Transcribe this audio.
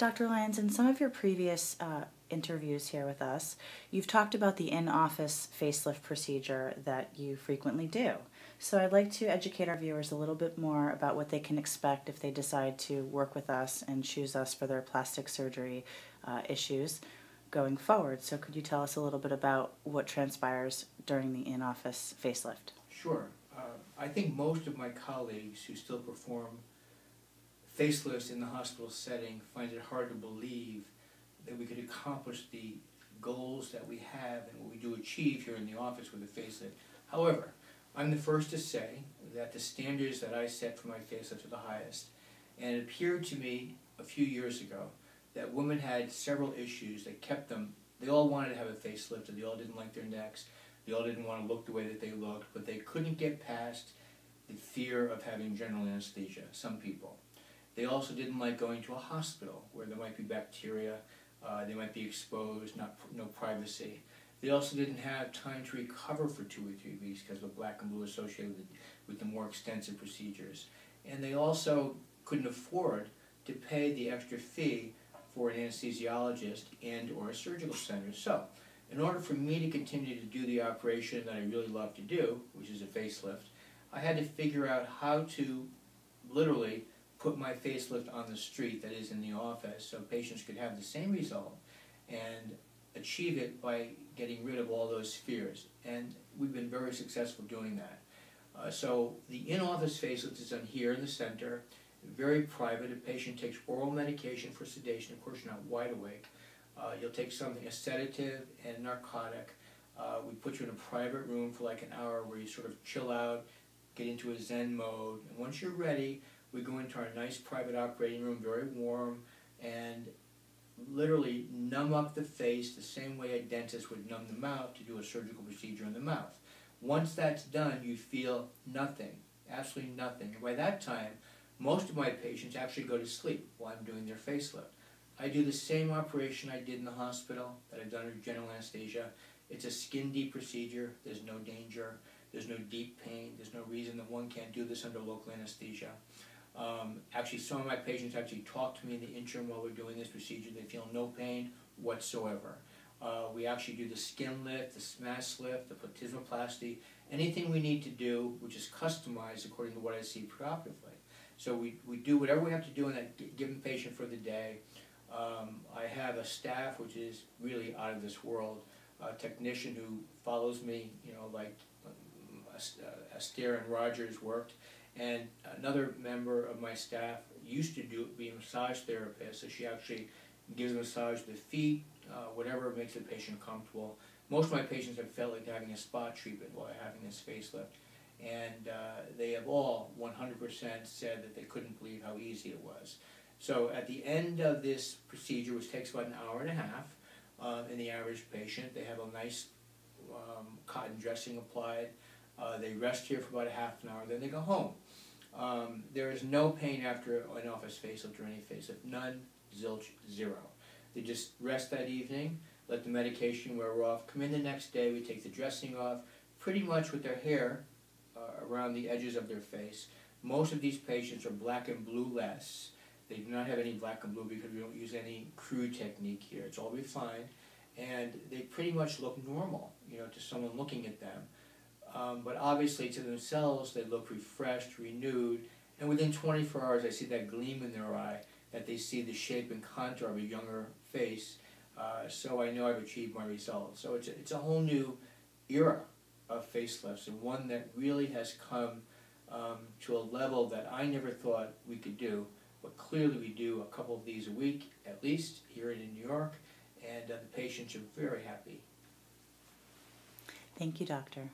Dr. Lyons, in some of your previous interviews here with us, you've talked about the in-office facelift procedure that you frequently do. So I'd like to educate our viewers a little bit more about what they can expect if they decide to work with us and choose us for their plastic surgery issues going forward. So could you tell us a little bit about what transpires during the in-office facelift? Sure. I think most of my colleagues who still perform facelifts in the hospital setting find it hard to believe that we could accomplish the goals that we have and what we do achieve here in the office with a facelift. However, I'm the first to say that the standards that I set for my facelifts are the highest, and it appeared to me a few years ago that women had several issues that kept them. They all wanted to have a facelift, and they all didn't like their necks. They all didn't want to look the way that they looked, but they couldn't get past the fear of having general anesthesia, some people. They also didn't like going to a hospital where there might be bacteria, they might be exposed, no privacy. They also didn't have time to recover for 2 or 3 weeks because of black and blue associated with the more extensive procedures. And they also couldn't afford to pay the extra fee for an anesthesiologist and or a surgical center. So, in order for me to continue to do the operation that I really love to do, which is a facelift, I had to figure out how to literally put my facelift on the street, that is in the office, so patients could have the same result and achieve it by getting rid of all those fears. And we've been very successful doing that. So the in-office facelift is done here in the center, very private. A patient takes oral medication for sedation. Of course, you're not wide awake. You'll take something, a sedative and a narcotic. We put you in a private room for like an hour where you sort of chill out, get into a Zen mode, and once you're ready, we go into our nice private operating room, very warm, and literally numb up the face the same way a dentist would numb the mouth to do a surgical procedure in the mouth. Once that's done, you feel nothing, absolutely nothing. And by that time, most of my patients actually go to sleep while I'm doing their facelift. I do the same operation I did in the hospital that I've done under general anesthesia. It's a skin deep procedure. There's no danger. There's no deep pain. There's no reason that one can't do this under local anesthesia. Actually, some of my patients actually talk to me in the interim while we're doing this procedure. They feel no pain whatsoever. We actually do the skin lift, the smash lift, the platysmoplasty, anything we need to do, which is customized according to what I see preoperatively. So we do whatever we have to do in that given patient for the day. I have a staff which is really out of this world, a technician who follows me, you know, like Astaire and Rogers worked, and another member of my staff used to be a massage therapist, so she actually gives a massage to the feet, whatever makes the patient comfortable. Most of my patients have felt like they're having a spa treatment while they're having this facelift, and they have all 100% said that they couldn't believe how easy it was. So at the end of this procedure, which takes about an hour and a half in the average patient, they have a nice cotton dressing applied. They rest here for about a half an hour, then they go home. There is no pain after an office facelift or any facelift. None, zilch, zero. They just rest that evening, let the medication wear off, come in the next day, we take the dressing off, pretty much with their hair around the edges of their face. Most of these patients are black and blue less. They do not have any black and blue because we don't use any crude technique here. It's all refined. And they pretty much look normal, you know, to someone looking at them. But obviously to themselves, they look refreshed, renewed, and within 24 hours I see that gleam in their eye, that they see the shape and contour of a younger face, so I know I've achieved my results. So it's a whole new era of facelifts, and one that really has come to a level that I never thought we could do, but clearly we do a couple of these a week, at least, here in New York, and the patients are very happy. Thank you, Doctor.